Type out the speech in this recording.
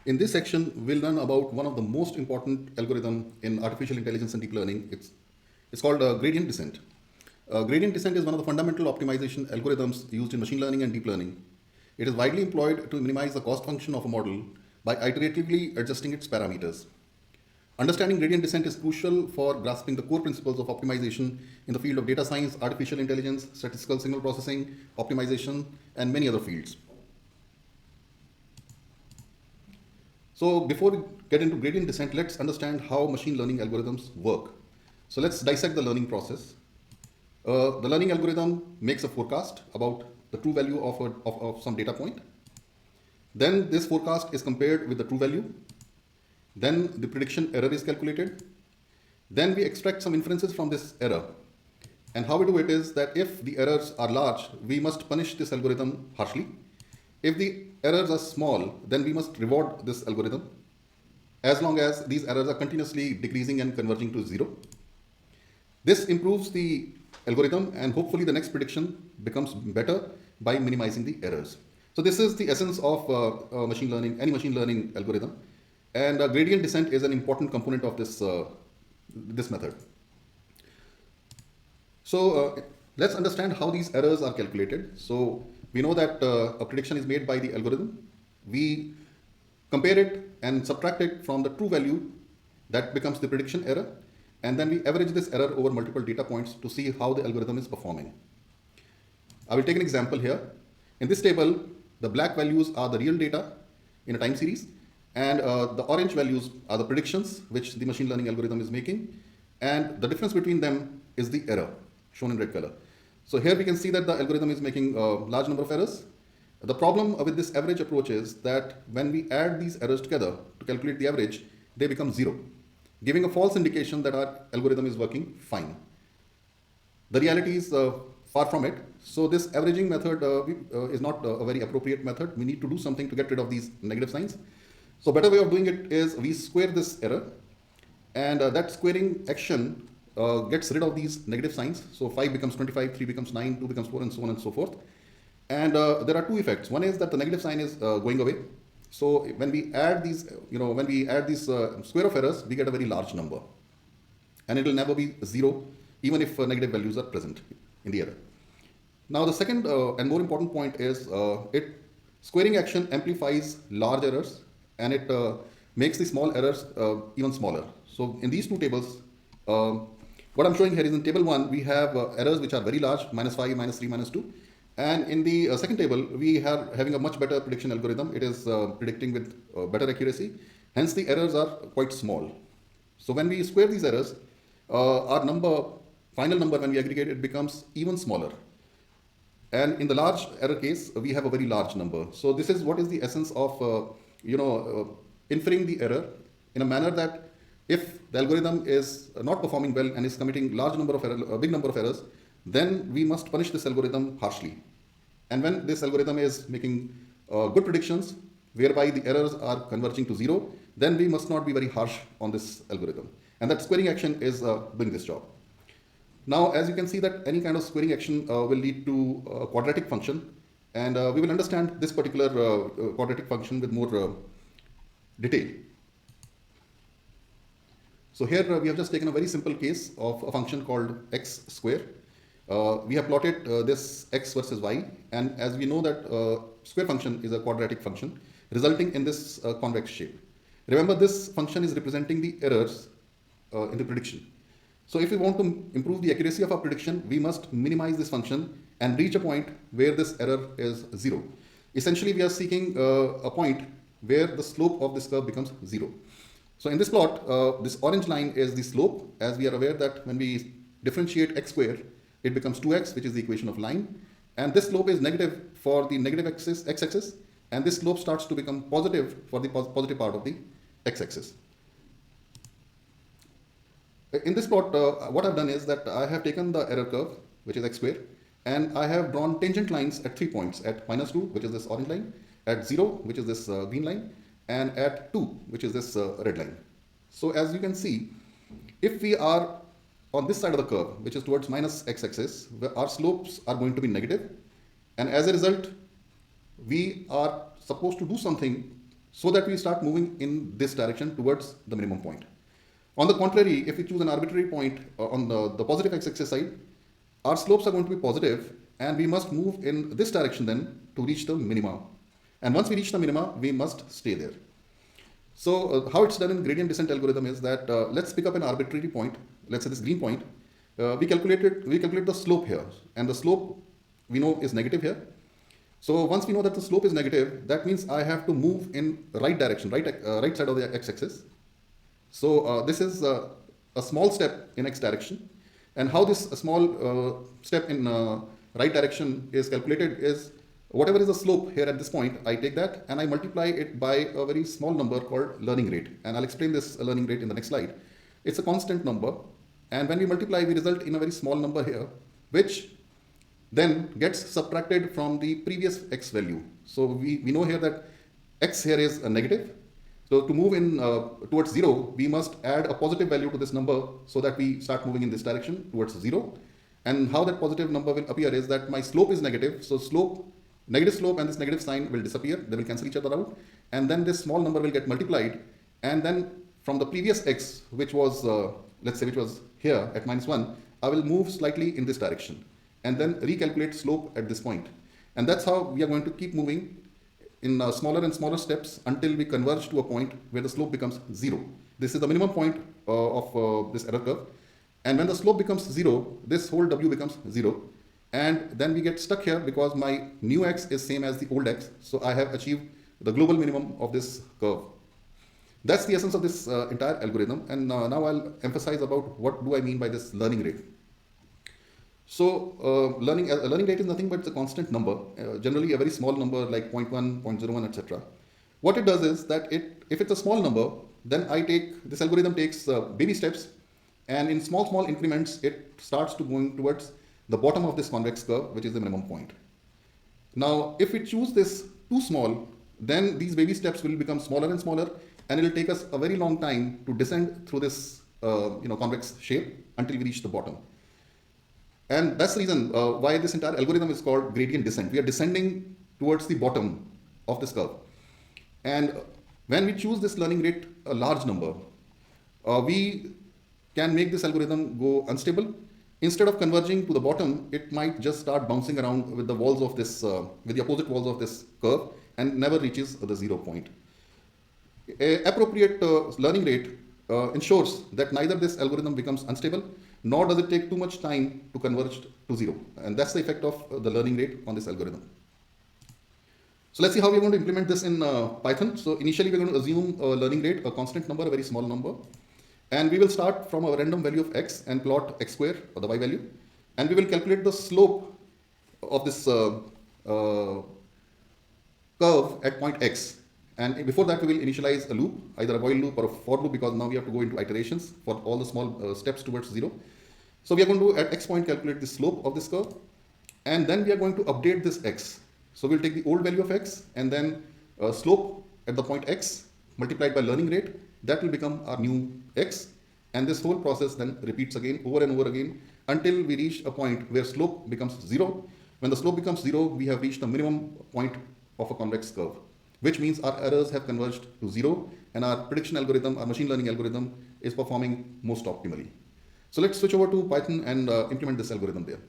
In this section, we'll learn about one of the most important algorithm in artificial intelligence and deep learning. It's called gradient descent. Gradient descent is one of the fundamental optimization algorithms used in machine learning and deep learning. It is widely employed to minimize the cost function of a model by iteratively adjusting its parameters. Understanding gradient descent is crucial for grasping the core principles of optimization in the field of data science, artificial intelligence, statistical signal processing, optimization, and many other fields. So before we get into gradient descent, let's understand how machine learning algorithms work. So let's dissect the learning process. The learning algorithm makes a forecast about the true value of some data point. Then this forecast is compared with the true value. Then the prediction error is calculated. Then we extract some inferences from this error. And how we do it is that if the errors are large, we must punish this algorithm harshly. If the errors are small, then we must reward this algorithm as long as these errors are continuously decreasing and converging to zero. This improves the algorithm and hopefully the next prediction becomes better by minimizing the errors. So this is the essence of machine learning, any machine learning algorithm. And gradient descent is an important component of this, this method. So let's understand how these errors are calculated. So we know that a prediction is made by the algorithm. We compare it and subtract it from the true value. That becomes the prediction error. And then we average this error over multiple data points to see how the algorithm is performing. I will take an example here. In this table, the black values are the real data in a time series. And the orange values are the predictions which the machine learning algorithm is making. And the difference between them is the error, shown in red color. So here we can see that the algorithm is making a large number of errors. The problem with this average approach is that when we add these errors together to calculate the average, they become zero, giving a false indication that our algorithm is working fine. The reality is far from it. So this averaging method is not a very appropriate method. We need to do something to get rid of these negative signs. So better way of doing it is we square this error, and that squaring action gets rid of these negative signs. So 5 becomes 25, 3 becomes 9, 2 becomes 4, and so on and so forth. And there are two effects. One is that the negative sign is going away. So when we add these, when we add this square of errors, we get a very large number. And it will never be zero, even if negative values are present in the error. Now the second and more important point is squaring action amplifies large errors, and it makes the small errors even smaller. So in these two tables, what I'm showing here is in table 1, we have errors which are very large, -5, -3, -2. And in the second table, we are having a much better prediction algorithm. It is predicting with better accuracy. Hence, the errors are quite small. So when we square these errors, our final number, when we aggregate it, becomes even smaller. And in the large error case, we have a very large number. So this is what is the essence of inferring the error in a manner that if the algorithm is not performing well and is committing a big number of errors, then we must punish this algorithm harshly. And when this algorithm is making good predictions, whereby the errors are converging to zero, then we must not be very harsh on this algorithm. And that squaring action is doing this job. Now, as you can see that any kind of squaring action will lead to a quadratic function. And we will understand this particular quadratic function with more detail. So here we have just taken a very simple case of a function called x square. We have plotted this x versus y, and as we know that square function is a quadratic function resulting in this convex shape. Remember, this function is representing the errors in the prediction. So if we want to improve the accuracy of our prediction, we must minimize this function and reach a point where this error is zero. Essentially, we are seeking a point where the slope of this curve becomes zero. So in this plot, this orange line is the slope, as we are aware that when we differentiate x square, it becomes 2x, which is the equation of line. And this slope is negative for the negative x-axis, and this slope starts to become positive for the positive part of the x-axis. In this plot, what I've done is that I have taken the error curve, which is x square, and I have drawn tangent lines at 3 points, at -2, which is this orange line, at 0, which is this green line, and at 2, which is this red line. So as you can see, if we are on this side of the curve, which is towards minus x-axis, our slopes are going to be negative, and as a result, we are supposed to do something so that we start moving in this direction towards the minimum point. On the contrary, if we choose an arbitrary point on the positive x-axis side, our slopes are going to be positive, and we must move in this direction then to reach the minima. And once we reach the minima, we must stay there. So how it's done in gradient descent algorithm is that let's pick up an arbitrary point, let's say this green point. We calculate the slope here, and the slope we know is negative here. So once we know that the slope is negative, that means I have to move in right direction, right side of the x-axis. So this is a small step in x direction, and how this small step in right direction is calculated is whatever is the slope here at this point, I take that and I multiply it by a very small number called learning rate, and I'll explain this learning rate in the next slide. It's a constant number, and when we multiply, we result in a very small number here, which then gets subtracted from the previous x value. So we know here that x here is a negative. So to move in towards 0, we must add a positive value to this number so that we start moving in this direction towards 0. And how that positive number will appear is that my slope is negative. So negative slope and this negative sign will disappear. They will cancel each other out. And then this small number will get multiplied. And then from the previous x, which was, let's say, which was here at -1, I will move slightly in this direction and then recalculate slope at this point. And that's how we are going to keep moving in smaller and smaller steps until we converge to a point where the slope becomes 0. This is the minimum point of this error curve. And when the slope becomes 0, this whole w becomes 0. And then we get stuck here because my new x is same as the old x. So I have achieved the global minimum of this curve. That's the essence of this entire algorithm. And now I'll emphasize about what do I mean by this learning rate. So learning rate is nothing but it's a constant number, generally a very small number like 0.1, 0.01, etc. What it does is that if it's a small number, then this algorithm takes baby steps, and in small increments, it starts to going towards the bottom of this convex curve, which is the minimum point. Now, if we choose this too small, then these baby steps will become smaller and smaller, and it will take us a very long time to descend through this convex shape until we reach the bottom. And that's the reason why this entire algorithm is called gradient descent. We are descending towards the bottom of this curve. And when we choose this learning rate, a large number, we can make this algorithm go unstable. Instead of converging to the bottom, it might just start bouncing around with the walls of this, with the opposite walls of this curve, and never reaches the 0 point. An appropriate learning rate ensures that neither this algorithm becomes unstable, nor does it take too much time to converge to 0. And that's the effect of the learning rate on this algorithm. So let's see how we're going to implement this in Python. So initially, we're going to assume a learning rate, a constant number, a very small number. And we will start from a random value of x and plot x square, or the y value. And we will calculate the slope of this curve at point x. And before that, we will initialize a loop, either a while loop or a for loop, because now we have to go into iterations for all the small steps towards 0. So we are going to, at x point, calculate the slope of this curve. And then we are going to update this x. So we'll take the old value of x and then slope at the point x multiplied by learning rate. That will become our new x. And this whole process then repeats again, over and over again, until we reach a point where slope becomes 0. When the slope becomes 0, we have reached the minimum point of a convex curve, which means our errors have converged to 0, and our prediction algorithm, our machine learning algorithm, is performing most optimally. So let's switch over to Python and implement this algorithm there.